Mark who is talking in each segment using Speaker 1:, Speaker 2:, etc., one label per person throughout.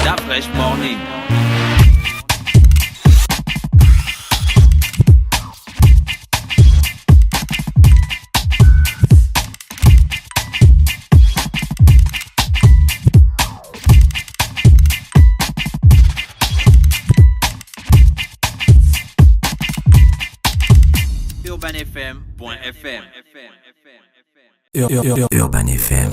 Speaker 1: La Fresh Morning. UrbanFM.fm.
Speaker 2: Urban FM.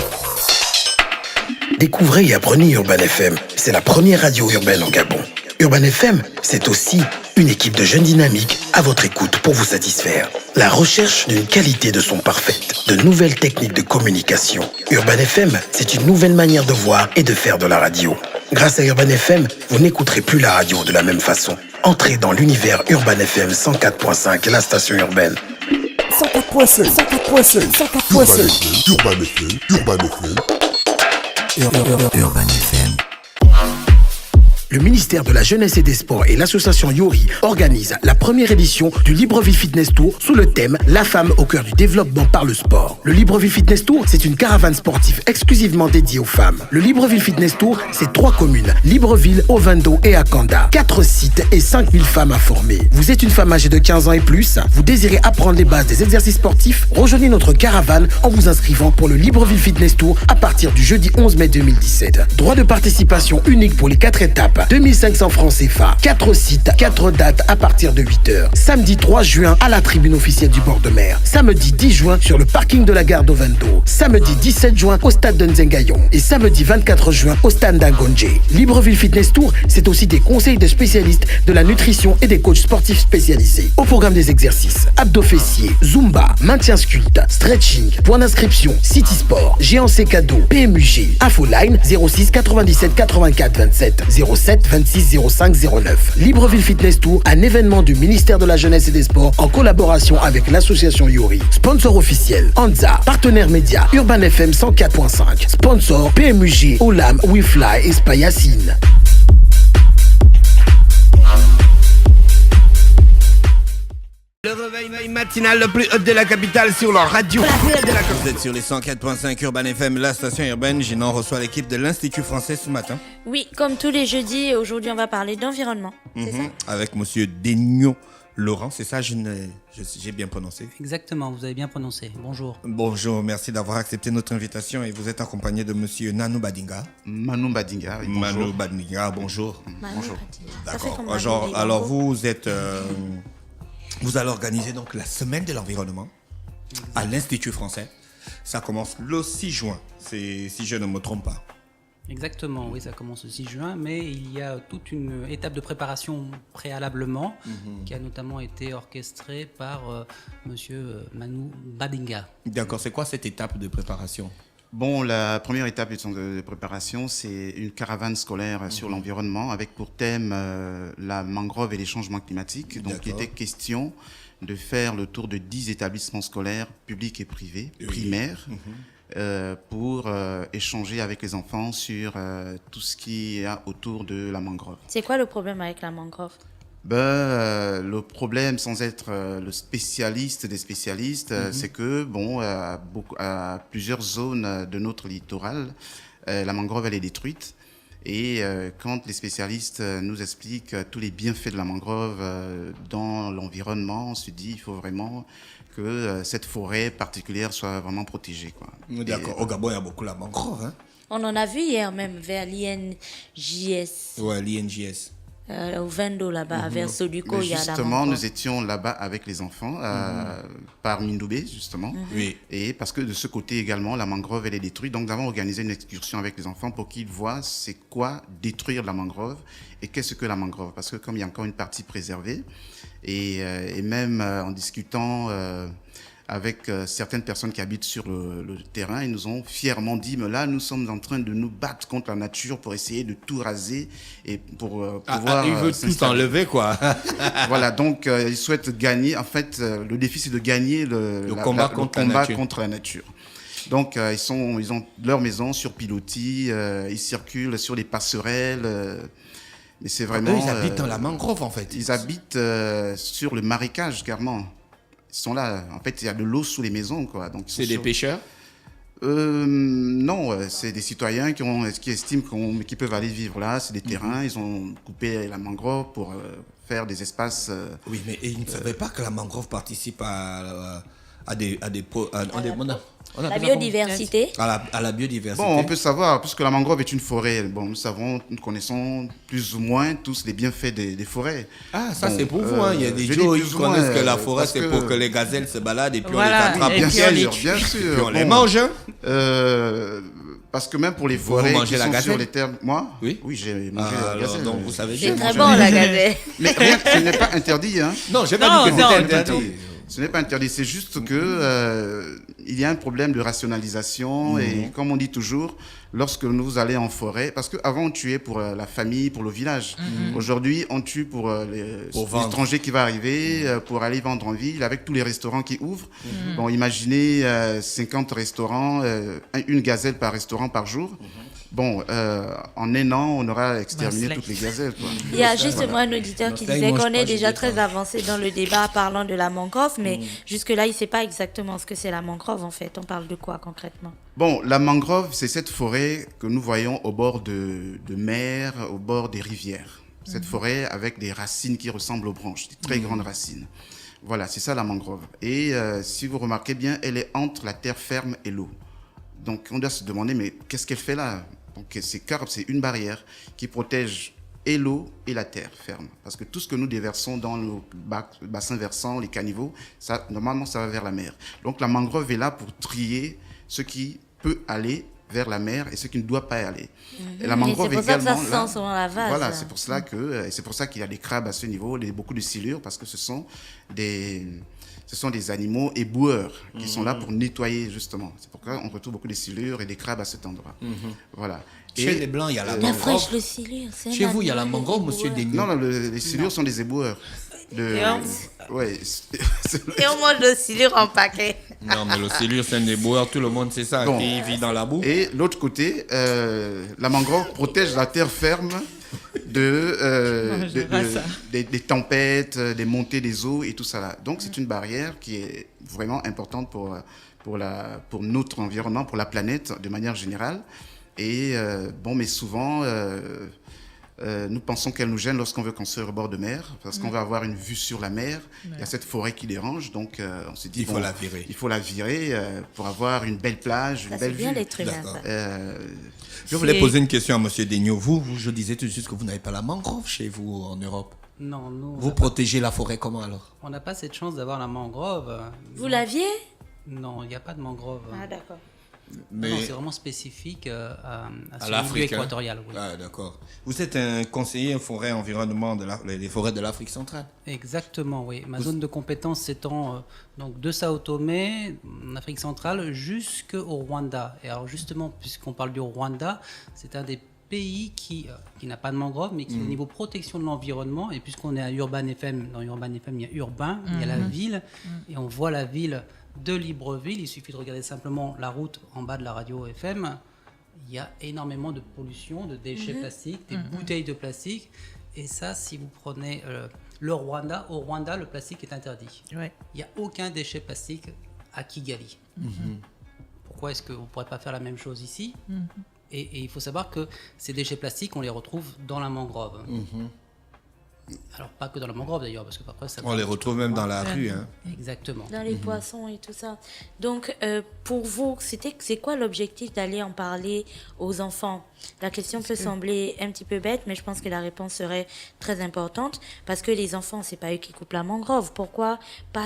Speaker 3: Découvrez et apprenez Urban FM. C'est la première radio urbaine en Gabon. Urban FM, c'est aussi une équipe de jeunes dynamiques à votre écoute pour vous satisfaire. La recherche d'une qualité de son parfaite, de nouvelles techniques de communication. Urban FM, c'est une nouvelle manière de voir et de faire de la radio. Grâce à Urban FM, vous n'écouterez plus la radio de la même façon. Entrez dans l'univers Urban FM 104.5, la station urbaine.
Speaker 4: 104.5, 104.5, 104.5. Urban FM.
Speaker 2: Urban FM.
Speaker 3: Le ministère de la Jeunesse et des Sports et l'association Yori organisent la première édition du Libreville Fitness Tour sous le thème « La femme au cœur du développement par le sport ». Le Libreville Fitness Tour, c'est une caravane sportive exclusivement dédiée aux femmes. Le Libreville Fitness Tour, c'est 3 communes, Libreville, Ovendo et Akanda. 4 sites et 5000 femmes à former. Vous êtes une femme âgée de 15 ans et plus, vous désirez apprendre les bases des exercices sportifs, rejoignez notre caravane en vous inscrivant pour le Libreville Fitness Tour à partir du jeudi 11 mai 2017. Droit de participation unique pour les 4 étapes. 2500 francs CFA, 4 sites, 4 dates à partir de 8h. Samedi 3 juin à la tribune officielle du bord de mer. Samedi 10 juin sur le parking de la gare d'Ovendo. Samedi 17 juin au stade de Nzengayon. Et samedi 24 juin au stade d'Angonje. Libreville Fitness Tour, c'est aussi des conseils de spécialistes de la nutrition et des coachs sportifs spécialisés. Au programme des exercices, abdos fessiers, zumba, maintien sculpte, stretching, point d'inscription, City Sport, géant C cadeau, PMUG, Infoline 06 97 84 27 07 26 05 09. Libreville Fitness Tour, un événement du ministère de la Jeunesse et des Sports en collaboration avec l'association Yori. Sponsor officiel, Anza. Partenaire média, Urban FM 104.5. Sponsor, PMUG, Olam, WeFly et Spayacine.
Speaker 5: Le réveil matinal le plus haut de la capitale sur leur radio. Vous êtes sur les 104.5 Urban FM, la station urbaine. Génon reçoit l'équipe de l'Institut français ce matin.
Speaker 6: Oui, comme tous les jeudis, aujourd'hui on va parler d'environnement. C'est ça ?
Speaker 5: Avec monsieur Degnon Laurent, c'est ça, j'ai bien prononcé.
Speaker 7: Exactement, vous avez bien prononcé. Bonjour.
Speaker 5: Bonjour, merci d'avoir accepté notre invitation et vous êtes accompagné de monsieur Nanou Badinga.
Speaker 8: Manu Badinga, oui, bonjour.
Speaker 5: Manu Badinga, bonjour.
Speaker 8: Bonjour.
Speaker 5: D'accord. Alors vous êtes... Vous allez organiser donc la semaine de l'environnement à l'Institut français. Ça commence le 6 juin, si je ne me trompe pas.
Speaker 7: Exactement, oui, ça commence le 6 juin, mais il y a toute une étape de préparation préalablement qui a notamment été orchestrée par monsieur Manu Badinga.
Speaker 5: D'accord, c'est quoi cette étape de préparation ?
Speaker 8: Bon, la première étape de préparation, c'est une caravane scolaire sur l'environnement avec pour thème la mangrove et les changements climatiques. Donc, il était question de faire le tour de 10 établissements scolaires publics et privés, primaires, pour échanger avec les enfants sur tout ce qu'il y a autour de la mangrove.
Speaker 6: C'est quoi le problème avec la mangrove ?
Speaker 8: Le problème, sans être le spécialiste des spécialistes, c'est que à plusieurs zones de notre littoral, la mangrove elle est détruite. Et quand les spécialistes nous expliquent tous les bienfaits de la mangrove dans l'environnement, on se dit il faut vraiment que cette forêt particulière soit vraiment protégée, quoi.
Speaker 5: D'accord. Au Gabon, il y a beaucoup la mangrove, hein.
Speaker 6: On en a vu hier même vers l'INJS.
Speaker 5: Ouais, l'INJS.
Speaker 6: Au Vendo là-bas, vers Soduco, il y a la
Speaker 8: Justement,
Speaker 6: mangrove.
Speaker 8: nous étions là-bas avec les enfants, par Mindoubé, justement.
Speaker 5: Oui.
Speaker 8: Et parce que de ce côté également, la mangrove, elle est détruite. Donc, nous avons organisé une excursion avec les enfants pour qu'ils voient c'est quoi détruire la mangrove et qu'est-ce que la mangrove. Parce que comme il y a encore une partie préservée, et même en discutant avec certaines personnes qui habitent sur le terrain, ils nous ont fièrement dit, mais là, nous sommes en train de nous battre contre la nature pour essayer de tout raser et pour pouvoir...
Speaker 5: ils veulent tout enlever, quoi.
Speaker 8: Voilà, donc ils souhaitent gagner. En fait, le défi, c'est de gagner le
Speaker 5: combat contre la
Speaker 8: nature. Donc, ils ont leur maison sur pilotis, ils circulent sur les passerelles... mais c'est vraiment...
Speaker 5: Eux, ils habitent dans la mangrove, en fait.
Speaker 8: Ils habitent sur le marécage, carrément. Ils sont là. En fait, il y a de l'eau sous les maisons, quoi. Donc,
Speaker 5: c'est des pêcheurs ?
Speaker 8: Non, c'est des citoyens qui estiment qu'ils peuvent aller vivre là. C'est des terrains, ils ont coupé la mangrove pour faire des espaces.
Speaker 5: Oui, mais ils ne savaient pas que la mangrove participe à
Speaker 6: La biodiversité.
Speaker 5: À la biodiversité.
Speaker 8: Bon, on peut savoir, puisque la mangrove est une forêt, bon, nous connaissons plus ou moins tous les bienfaits des forêts.
Speaker 5: Ah, ça
Speaker 8: Bon,
Speaker 5: c'est pour vous, hein. Il y a des
Speaker 8: je
Speaker 5: gens
Speaker 8: dis
Speaker 5: qui
Speaker 8: plus ou moins,
Speaker 5: connaissent que la forêt
Speaker 8: parce
Speaker 5: c'est pour que les gazelles se baladent et puis
Speaker 9: Voilà,
Speaker 5: on les attrape.
Speaker 9: et
Speaker 8: Bien
Speaker 9: puis on les
Speaker 8: sûr,
Speaker 9: tue.
Speaker 8: bien
Speaker 5: Et
Speaker 8: sûr.
Speaker 5: puis on les
Speaker 8: Bon,
Speaker 5: mange, hein.
Speaker 8: Parce que même pour les
Speaker 5: Vous
Speaker 8: forêts
Speaker 5: mangez
Speaker 8: qui
Speaker 5: la
Speaker 8: sont
Speaker 5: gazelle
Speaker 8: sur les terres, moi,
Speaker 5: Oui.
Speaker 8: j'ai mangé
Speaker 5: Ah,
Speaker 8: la
Speaker 5: alors,
Speaker 8: gazelle.
Speaker 5: donc vous savez
Speaker 6: C'est
Speaker 5: bien
Speaker 6: très
Speaker 5: manger.
Speaker 6: bon, la gazelle.
Speaker 8: Mais rien, ce n'est pas interdit, hein.
Speaker 5: Non, j'ai pas
Speaker 9: Non,
Speaker 5: dit que
Speaker 9: non,
Speaker 5: c'était
Speaker 9: non,
Speaker 5: interdit.
Speaker 8: Ce n'est pas interdit, c'est juste que il y a un problème de rationalisation et comme on dit toujours, lorsque nous allons en forêt, parce qu'avant on tuait pour la famille, pour le village. Aujourd'hui, on tue pour
Speaker 5: vendre.
Speaker 8: l'étranger qui va arriver, pour aller vendre en ville, avec tous les restaurants qui ouvrent. Bon, imaginez 50 restaurants, une gazelle par restaurant par jour. Bon, en un an, on aura exterminé
Speaker 9: Bah,
Speaker 8: toutes les gazelles, quoi.
Speaker 6: Il y a justement un auditeur qui
Speaker 5: Non, ça, il
Speaker 6: disait
Speaker 5: mange
Speaker 6: qu'on
Speaker 5: pas,
Speaker 6: est
Speaker 5: j'ai
Speaker 6: déjà
Speaker 5: des
Speaker 6: très
Speaker 5: traces.
Speaker 6: avancé dans le débat parlant de la mangrove, mais jusque-là, il ne sait pas exactement ce que c'est la mangrove en fait. On parle de quoi concrètement?
Speaker 8: Bon, la mangrove, c'est cette forêt que nous voyons au bord de mer, au bord des rivières. Cette forêt avec des racines qui ressemblent aux branches, des très grandes racines. Voilà, c'est ça la mangrove. Et si vous remarquez bien, elle est entre la terre ferme et l'eau. Donc on doit se demander, mais qu'est-ce qu'elle fait là? Donc c'est une barrière qui protège et l'eau et la terre ferme. Parce que tout ce que nous déversons dans nos bassins versants, les caniveaux, ça, normalement, ça va vers la mer. Donc la mangrove est là pour trier ce qui peut aller vers la mer et ce qui ne doit pas y aller. Et la mangrove
Speaker 6: c'est pour ça que ça
Speaker 8: également
Speaker 6: se
Speaker 8: là,
Speaker 6: sent selon la vase.
Speaker 8: voilà, c'est pour cela que c'est pour ça qu'il y a des crabes à ce niveau, beaucoup de silures parce que ce sont des animaux éboueurs qui sont là pour nettoyer justement. C'est pourquoi on retrouve beaucoup de silures et des crabes à cet endroit. Voilà.
Speaker 5: Chez les blancs, il y a la
Speaker 6: La fraîche,
Speaker 5: mangrove.
Speaker 6: le silure. c'est un
Speaker 5: Chez vous, il y a la
Speaker 6: animal
Speaker 5: mangrove, monsieur
Speaker 6: éboueur.
Speaker 5: Denis.
Speaker 8: Non, les silures sont des éboueurs. Ouais.
Speaker 6: Et on mange le silure en paquet.
Speaker 5: Non, mais le silure, c'est un éboueur, tout le monde sait ça,
Speaker 8: Bon.
Speaker 5: qui vit dans la boue.
Speaker 8: Et l'autre côté, la mangrove protège la terre ferme des tempêtes, des montées des eaux et tout ça là. Donc c'est une barrière qui est vraiment importante pour notre environnement, pour la planète de manière générale. Et mais souvent, nous pensons qu'elle nous gêne lorsqu'on veut construire au bord de mer, parce qu'on veut avoir une vue sur la mer. Il y a cette forêt qui dérange, donc on s'est dit
Speaker 5: Il faut la virer.
Speaker 8: Il faut la virer pour avoir une belle plage, une
Speaker 6: Ça, c'est
Speaker 8: belle
Speaker 6: bien
Speaker 8: vue.
Speaker 6: l'être humain,
Speaker 5: D'accord.
Speaker 6: ça.
Speaker 5: Je voulais poser une question à monsieur Degnaud. Je disais tout de suite que vous n'avez pas la mangrove chez vous en Europe.
Speaker 7: Non, nous,
Speaker 5: Vous protégez la forêt comment alors?
Speaker 7: on n'a pas cette chance d'avoir la mangrove.
Speaker 6: Vous l'aviez?
Speaker 7: Non, il n'y a pas de mangrove.
Speaker 6: Ah, d'accord.
Speaker 5: Mais
Speaker 7: Non, c'est vraiment spécifique à ce milieu
Speaker 5: l'Afrique, hein.
Speaker 7: équatorial. Oui.
Speaker 5: Ah, d'accord. Vous êtes un conseiller forêt environnement des forêts de l'Afrique centrale.
Speaker 7: Exactement, oui. Ma zone de compétence s'étend donc de Sao Tomé, en Afrique centrale, jusqu'au Rwanda. Et alors justement, puisqu'on parle du Rwanda, c'est un des pays qui n'a pas de mangrove, mais qui au niveau protection de l'environnement, et puisqu'on est à Urban FM, dans Urban FM, il y a urbain, il y a la ville, et on voit la ville de Libreville. Il suffit de regarder simplement la route en bas de la radio FM. Il y a énormément de pollution, de déchets plastiques, des bouteilles de plastique. Et ça, si vous prenez le Rwanda, au Rwanda, le plastique est interdit.
Speaker 9: Ouais.
Speaker 7: Il n'y a aucun déchet plastique à Kigali. Pourquoi est-ce qu'on ne pourrait pas faire la même chose ici? Et il faut savoir que ces déchets plastiques, on les retrouve dans la mangrove. Alors, pas que dans la mangrove d'ailleurs, parce que après, ça
Speaker 5: On les retrouve même dans la rue. Hein.
Speaker 7: Exactement.
Speaker 6: Dans les poissons et tout ça. Donc, pour vous, c'est quoi l'objectif d'aller en parler aux enfants? La question peut sembler un petit peu bête, mais je pense que la réponse serait très importante. Parce que les enfants, c'est pas eux qui coupent la mangrove. Pourquoi pas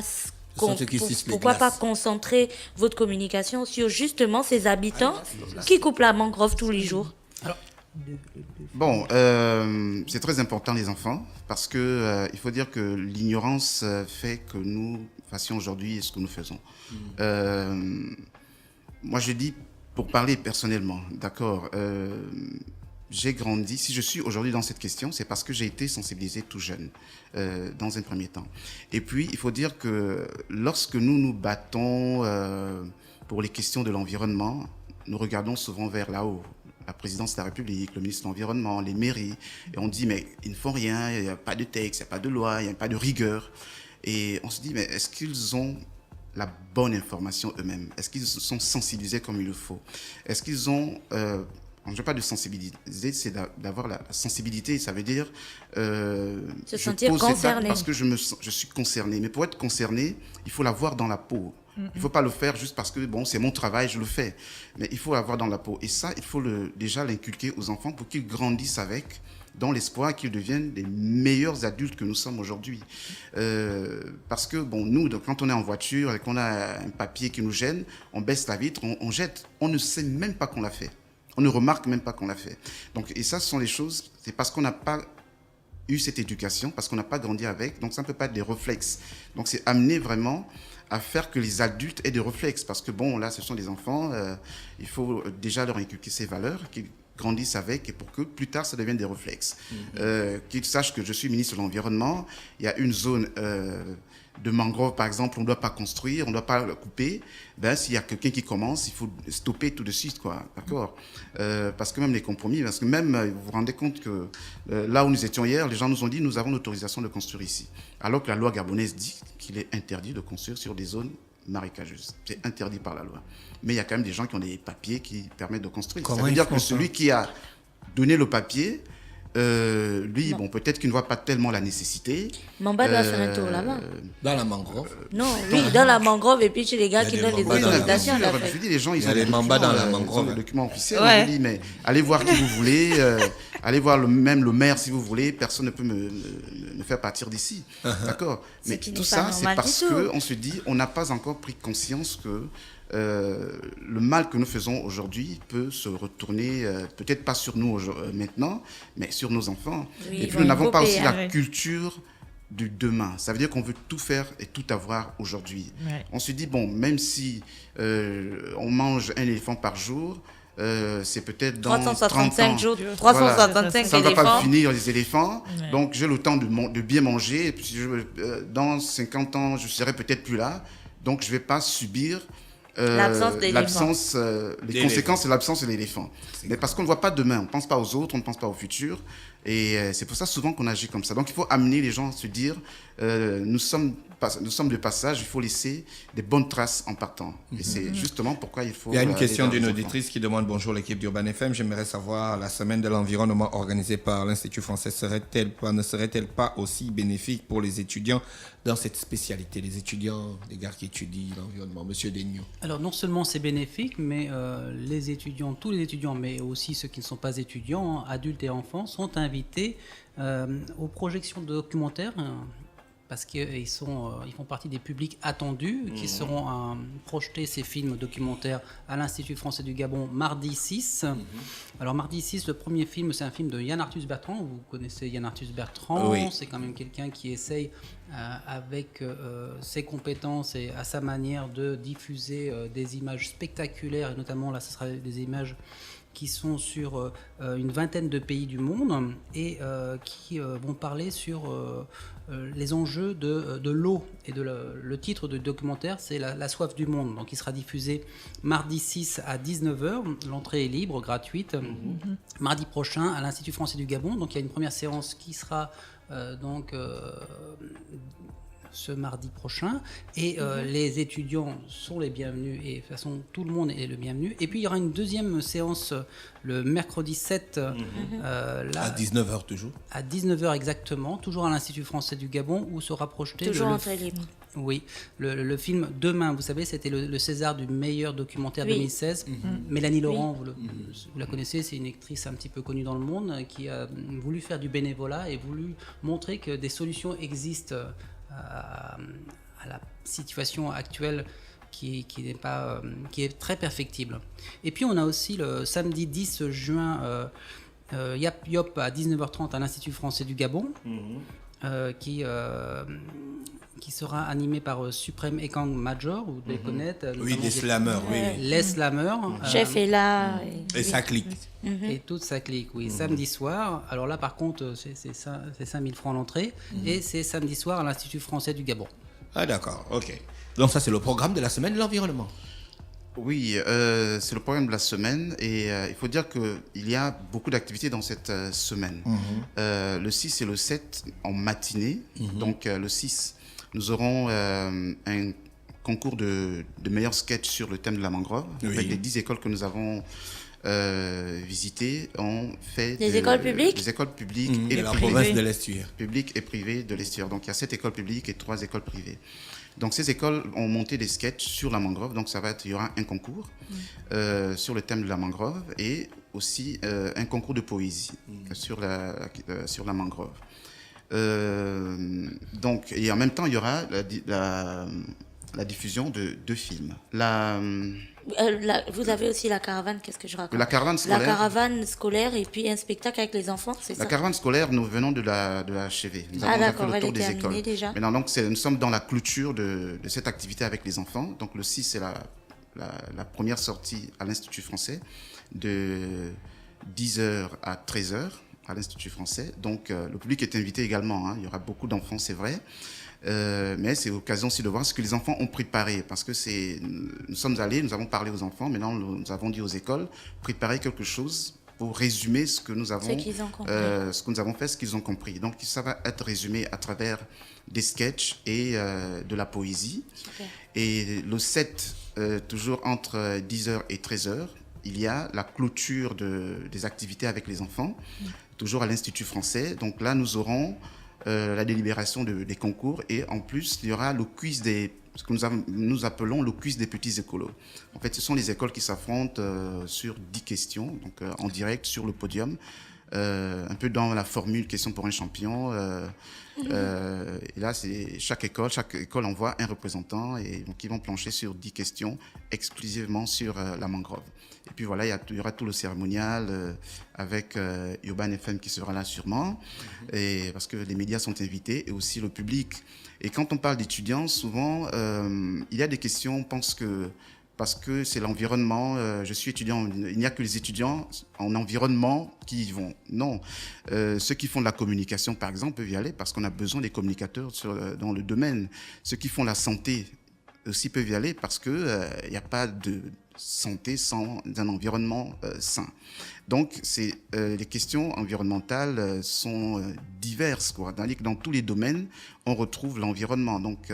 Speaker 5: sont ceux qui tissent les
Speaker 6: pourquoi pas
Speaker 5: glaces.
Speaker 6: concentrer votre communication sur justement ces habitants qui coupent la mangrove tous les jours?
Speaker 8: Bon, c'est très important les enfants parce que il faut dire que l'ignorance fait que nous fassions aujourd'hui ce que nous faisons. Moi, je dis pour parler personnellement, d'accord. J'ai grandi. Si je suis aujourd'hui dans cette question, c'est parce que j'ai été sensibilisé tout jeune, dans un premier temps. Et puis, il faut dire que lorsque nous nous battons pour les questions de l'environnement, nous regardons souvent vers là-haut. La présidence de la République, le ministre de l'Environnement, les mairies, et on dit mais ils ne font rien, il n'y a pas de texte, il n'y a pas de loi, il n'y a pas de rigueur. Et on se dit mais est-ce qu'ils ont la bonne information eux-mêmes? Est-ce qu'ils sont sensibilisés comme il le faut? Est-ce qu'ils ont... je ne veux pas de sensibiliser, c'est d'avoir la sensibilité, ça veut dire...
Speaker 6: se sentir concerné.
Speaker 8: Parce que je suis concerné. Mais pour être concerné, il faut l'avoir dans la peau. Il ne faut pas le faire juste parce que bon, c'est mon travail, je le fais. Mais il faut l'avoir dans la peau. Et ça, il faut déjà l'inculquer aux enfants pour qu'ils grandissent avec, dans l'espoir qu'ils deviennent les meilleurs adultes que nous sommes aujourd'hui. Parce que bon, nous, quand on est en voiture et qu'on a un papier qui nous gêne, on baisse la vitre, on jette. On ne sait même pas qu'on l'a fait. On ne remarque même pas qu'on l'a fait. Donc, et ça, ce sont les choses, c'est parce qu'on n'a pas eu cette éducation, parce qu'on n'a pas grandi avec, donc ça ne peut pas être des réflexes. Donc c'est amener vraiment à faire que les adultes aient des réflexes, parce que bon, là, ce sont des enfants, il faut déjà leur inculquer ces valeurs, qu'ils grandissent avec, et pour que plus tard, ça devienne des réflexes. Qu'ils sachent que je suis ministre de l'Environnement, il y a une zone... de mangrove, par exemple, on ne doit pas construire, on ne doit pas le couper. Ben, s'il y a quelqu'un qui commence, il faut stopper tout de suite, quoi. D'accord? Parce que même les compromis, parce que même, vous vous rendez compte que là où nous étions hier, les gens nous ont dit, nous avons l'autorisation de construire ici. Alors que la loi gabonaise dit qu'il est interdit de construire sur des zones marécageuses. C'est interdit par la loi. Mais il y a quand même des gens qui ont des papiers qui permettent de construire. Ça veut dire que celui qui a donné le papier, lui, bon, peut-être qu'il ne voit pas tellement la nécessité.
Speaker 6: Mamba doit faire un tour là-bas.
Speaker 5: Dans la mangrove.
Speaker 6: Non, oui, dans la mangrove, et puis chez les gars qui donnent les autorisations.
Speaker 8: Je dis, les gens, ils ont
Speaker 5: les mambas dans la mangrove.
Speaker 8: Le document officiel.
Speaker 9: Ouais.
Speaker 8: Je dis, mais allez voir qui vous voulez, allez voir même le maire si vous voulez. Personne ne peut me faire partir d'ici. D'accord. Mais
Speaker 6: qui
Speaker 8: tout
Speaker 6: n'est pas
Speaker 8: ça, c'est
Speaker 6: normal
Speaker 8: parce
Speaker 6: du tout.
Speaker 8: qu'on se dit, on n'a pas encore pris conscience que le mal que nous faisons aujourd'hui peut se retourner, peut-être pas sur nous maintenant, mais sur nos enfants.
Speaker 6: Oui,
Speaker 8: et
Speaker 6: ils
Speaker 8: puis
Speaker 6: vont
Speaker 8: nous n'avons pas
Speaker 6: couper,
Speaker 8: aussi
Speaker 6: hein.
Speaker 8: la culture du demain. Ça veut dire qu'on veut tout faire et tout avoir aujourd'hui.
Speaker 9: Ouais.
Speaker 8: On se dit, bon, même si on mange un éléphant par jour, c'est peut-être dans 30 ans.
Speaker 6: 365 jours,
Speaker 8: Voilà.
Speaker 6: 365
Speaker 8: Ça ne va pas
Speaker 6: éléphants.
Speaker 8: finir les éléphants.
Speaker 9: Ouais.
Speaker 8: Donc j'ai le temps de bien manger. Et puis dans 50 ans, je serai peut-être plus là. Donc je ne vais pas subir
Speaker 6: L'absence
Speaker 8: les conséquences de l'absence de l'éléphant. Mais parce qu'on ne voit pas demain, on ne pense pas aux autres, on ne pense pas au futur. Et c'est pour ça souvent qu'on agit comme ça. Donc il faut amener les gens à se dire, nous sommes de passage, il faut laisser des bonnes traces en partant. Et c'est justement pourquoi il faut...
Speaker 5: Il y a une question
Speaker 8: aller vers
Speaker 5: d'une
Speaker 8: les enfants.
Speaker 5: auditrice qui demande bonjour l'équipe d'Urban FM. J'aimerais savoir, la semaine de l'environnement organisée par l'Institut français ne serait-elle pas aussi bénéfique pour les étudiants dans cette spécialité, les étudiants, les gars qui étudient l'environnement? Monsieur Degnaud.
Speaker 7: Alors non seulement c'est bénéfique, mais les étudiants, tous les étudiants, mais aussi ceux qui ne sont pas étudiants, adultes et enfants, sont invités aux projections de documentaires. Parce qu'ils ils font partie des publics attendus qui seront projeter ces films documentaires à l'Institut français du Gabon mardi 6. Alors mardi 6, le premier film, c'est un film de Yann Arthus Bertrand. Vous connaissez Yann Arthus Bertrand,
Speaker 5: Oui.
Speaker 7: C'est quand même quelqu'un qui essaye avec ses compétences et à sa manière de diffuser des images spectaculaires, et notamment là ce sera des images qui sont sur une vingtaine de pays du monde et qui vont parler sur les enjeux de l'eau. Et le titre du documentaire, c'est la soif du monde. Donc il sera diffusé mardi 6 à 19h. L'entrée est libre, gratuite. Mardi prochain à l'Institut français du Gabon. Donc il y a une première séance qui sera ce mardi prochain et les étudiants sont les bienvenus et de toute façon tout le monde est le bienvenu. Et puis il y aura une deuxième séance le mercredi 7 là,
Speaker 5: À 19h toujours.
Speaker 7: à 19h exactement, toujours à l'Institut français du Gabon où sera projeté
Speaker 6: Toujours entrée libre.
Speaker 7: oui, le film Demain, vous savez, c'était le César du meilleur documentaire
Speaker 6: Oui.
Speaker 7: 2016. Mélanie Laurent, vous la connaissez, c'est une actrice un petit peu connue dans le monde qui a voulu faire du bénévolat et voulu montrer que des solutions existent à la situation actuelle qui est très perfectible. Et puis on a aussi le samedi 10 juin Yap Yop à 19h30 à l'Institut français du Gabon qui sera animé par Suprême Ekang Major, vous devez connaître.
Speaker 5: Oui,
Speaker 7: notamment
Speaker 5: des slammers, oui.
Speaker 7: Les slammers.
Speaker 6: Chef est là.
Speaker 5: Et ça clique.
Speaker 7: Et toute sa clique, oui. Samedi soir. Alors là, par contre, c'est 5 000 francs l'entrée. Et c'est samedi soir à l'Institut français du Gabon.
Speaker 5: Ah d'accord, ok. Donc ça c'est le programme de la semaine de l'environnement.
Speaker 8: Oui, c'est le programme de la semaine et il faut dire qu'il y a beaucoup d'activités dans cette semaine. Le 6 et le 7 en matinée. Donc le 6, nous aurons un concours de meilleurs sketchs sur le thème de la mangrove.
Speaker 5: Oui.
Speaker 8: En fait, les 10 écoles que nous avons visitées ont fait
Speaker 6: Des écoles publiques?
Speaker 8: Des écoles publiques et
Speaker 5: de la
Speaker 8: privées.
Speaker 5: province de l'Estuaire.
Speaker 8: Publiques et privées de l'Estuaire. Donc il y a 7 écoles publiques et 3 écoles privées. Donc ces écoles ont monté des sketchs sur la mangrove. Donc il y aura un concours sur le thème de la mangrove et aussi un concours de poésie sur la mangrove. Donc, et en même temps, il y aura la diffusion de 2 films.
Speaker 6: Vous avez aussi la caravane, qu'est-ce que je raconte?
Speaker 8: La caravane scolaire.
Speaker 6: La caravane scolaire et puis un spectacle avec les enfants, c'est ça?
Speaker 8: La caravane scolaire, nous venons de la HV. Nous avons déjà fait le tour des écoles.
Speaker 6: Déjà.
Speaker 8: Maintenant, donc, nous sommes dans la clôture de cette activité avec les enfants. Donc, le 6, c'est la première sortie à l'Institut français de 10h à 13h à l'Institut français. Donc, le public est invité également. Il y aura beaucoup d'enfants, c'est vrai. Mais c'est l'occasion aussi de voir ce que les enfants ont préparé. Parce que nous sommes allés, nous avons parlé aux enfants. Maintenant, nous avons dit aux écoles, préparez quelque chose pour résumer ce que nous avons fait, ce qu'ils ont compris. Donc, ça va être résumé à travers des sketchs et de la poésie.
Speaker 6: Super.
Speaker 8: Et le 7, toujours entre 10h et 13h, il y a la clôture des activités avec les enfants, toujours à l'Institut français. Donc là, nous aurons la délibération des concours et en plus, il y aura le quiz ce que nous appelons le quiz des petits écolos. En fait, ce sont les écoles qui s'affrontent sur 10 questions, donc en direct sur le podium, un peu dans la formule question pour un champion. Et là, chaque école envoie un représentant et donc ils vont plancher sur 10 questions exclusivement sur la mangrove. Et puis voilà, il y aura tout le cérémonial avec Urban FM qui sera là sûrement, et parce que les médias sont invités et aussi le public. Et quand on parle d'étudiants, souvent, il y a des questions, on pense que parce que c'est l'environnement, je suis étudiant, il n'y a que les étudiants en environnement qui y vont. Non, ceux qui font de la communication, par exemple, peuvent y aller parce qu'on a besoin des communicateurs dans le domaine. Ceux qui font la santé aussi peuvent y aller parce qu'il n'y a pas de santé sans un environnement sain. Donc, les questions environnementales sont diverses, quoi. Dans tous les domaines, on retrouve l'environnement. Donc,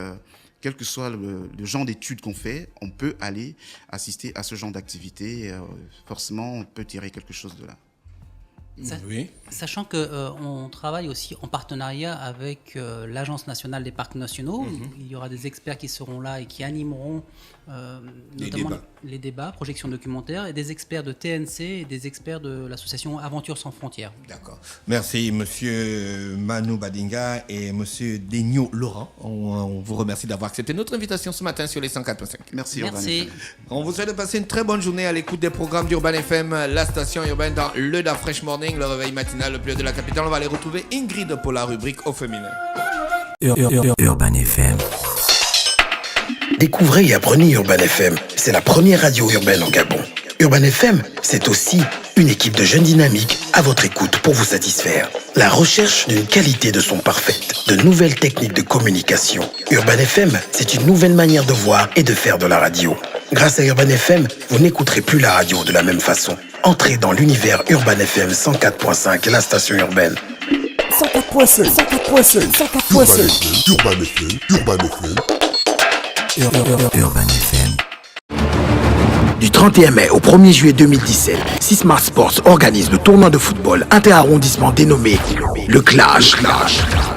Speaker 8: quel que soit le genre d'études qu'on fait, on peut aller assister à ce genre d'activité. Forcément, on peut tirer quelque chose de là.
Speaker 5: Oui.
Speaker 7: Sachant qu'on travaille aussi en partenariat avec l'Agence nationale des parcs nationaux. Il y aura des experts qui seront là et qui animeront notamment les débats, projections documentaires, et des experts de TNC et des experts de l'association Aventures sans frontières.
Speaker 5: D'accord. Merci, monsieur Manu Badinga et monsieur Denio Laurent. On vous remercie d'avoir accepté notre invitation ce matin sur les 104.5.
Speaker 8: Merci, Urban FM.
Speaker 5: On vous souhaite de passer une très bonne journée à l'écoute des programmes d'Urban FM, la station urbaine dans le Da Fresh Morning, le réveil matinal le plus haut de la capitale. On va aller retrouver Ingrid pour la rubrique au féminin.
Speaker 2: Urban FM.
Speaker 3: Découvrez et apprenez Urban FM. C'est la première radio urbaine en Gabon. Urban FM, c'est aussi une équipe de jeunes dynamiques à votre écoute pour vous satisfaire. La recherche d'une qualité de son parfaite, de nouvelles techniques de communication. Urban FM, c'est une nouvelle manière de voir et de faire de la radio. Grâce à Urban FM, vous n'écouterez plus la radio de la même façon. Entrez dans l'univers Urban FM 104.5, la station urbaine.
Speaker 4: 104.5, 104.5, 104.5. Urban FM, Urban FM.
Speaker 2: Urban FM.
Speaker 3: Du 31 mai au 1er juillet 2017, Sismar Sports organise le tournoi de football inter-arrondissement dénommé le Clash.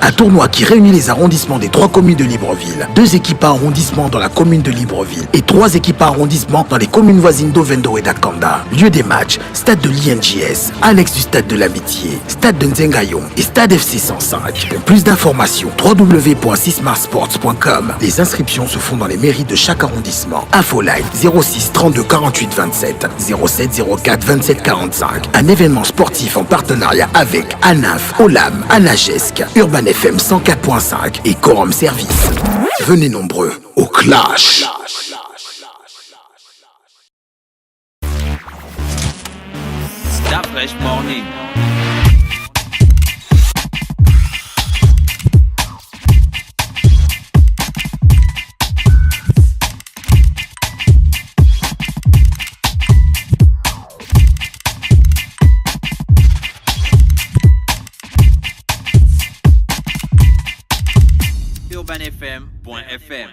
Speaker 3: Un tournoi qui réunit les arrondissements des 3 communes de Libreville, 2 équipes par arrondissement dans la commune de Libreville et 3 équipes par arrondissement dans les communes voisines d'Ovendo et d'Akanda. Lieu des matchs, stade de l'INJS, annexe du stade de l'Amitié, stade de Nzengayong et stade FC 105. Pour plus d'informations, www.sismarsports.com. Les inscriptions se font dans les mairies de chaque arrondissement. Infoline 06 32 48 27 07 04 27 45. Un événement sportif en partenariat avec ANAF, OLAM, Anagesc, Urban FM 104.5 et Quorum Service. Venez nombreux au Clash.
Speaker 1: Da Fresh Morning. UrbanFM.fm